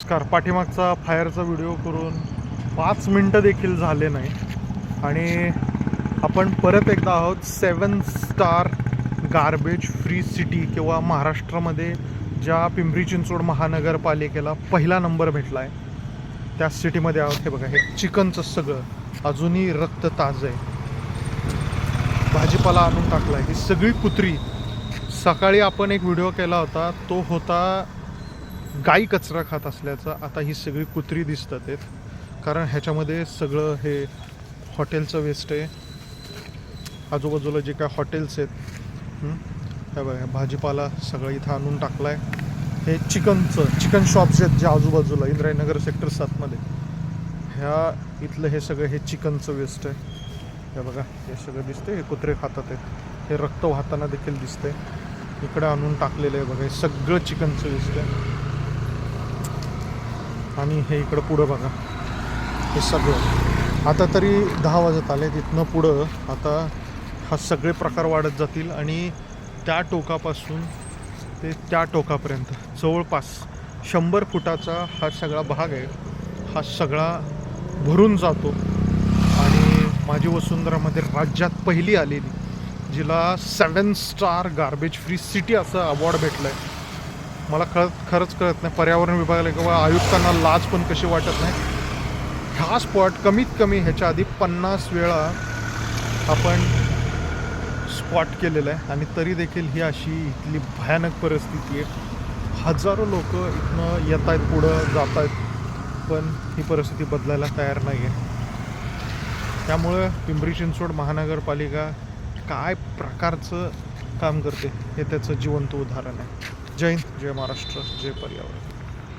नमस्कार. पाठीमागचा फायरचा व्हिडिओ करून 5 मिनटं देखील झाले नाही आणि आपण परत एकदा आहोत 7 स्टार गार्बेज फ्री सिटी किंवा महाराष्ट्रामध्ये ज्या पिंपरी चिंचवड महानगरपालिकेला पहिला नंबर भेटला आहे त्या सिटीमध्ये आहोत. हे बघा, हे चिकनचं सगळं अजूनही रक्त ताजं आहे. भाजीपाला आणून टाकला आहे. ही सगळी कुत्री. सकाळी आपण एक व्हिडिओ केला होता, तो होता गाई कचरा खात असल्याचा. आता ही सगळी कुत्री दिसतात आहेत, कारण ह्याच्यामध्ये सगळं हे हॉटेलचं वेस्ट आहे. आजूबाजूला जे काय हॉटेल्स आहेत, हे बघा, भाजीपाला सगळं इथं आणून टाकला आहे. हे चिकन शॉप्स आहेत जे आजूबाजूला इंद्रायनगर सेक्टर 7मध्ये, ह्या इथलं हे सगळं हे चिकनचं वेस्ट आहे. हे बघा, हे सगळं दिसते, हे कुत्रे खातात आहेत. हे रक्त वाहताना देखील दिसते. इकडे आणून टाकलेलं आहे बघा, हे सगळं चिकनचं वेस्ट आहे. आणि हे इकडं पुढं बघा, हे सगळं. आता तरी 10 वाजत आले. तिथनं पुढं आता हा सगळे प्रकार वाढत जातील आणि त्या टोकापासून ते त्या टोकापर्यंत जवळपास 100 फुटाचा हा सगळा भाग आहे. हा सगळा भरून जातो. आणि माझी वसुंधरामध्ये राज्यात पहिली आलेली, जिला 7 स्टार गार्बेज फ्री सिटी असं अवॉर्ड भेटलं आहे. मला खरंच कळत नाही, पर्यावरण विभागाला किंवा आयुक्तांना लाज पण कशी वाटत नाही. हा स्पॉट कमीत कमी ह्याच्या आधी 50 वेळा आपण स्पॉट केलेलं आहे आणि तरी देखील ही अशी इथली भयानक परिस्थिती आहे. हजारो लोक इथनं येत आहेत, पुढं जात आहेत, पण ही परिस्थिती बदलायला तयार नाही आहे. त्यामुळं पिंपरी चिंचवड महानगरपालिका काय प्रकारचं काम करते हे त्याचं जिवंत उदाहरण आहे. जय हिंद, जय महाराष्ट्र, जय पर्यावरण.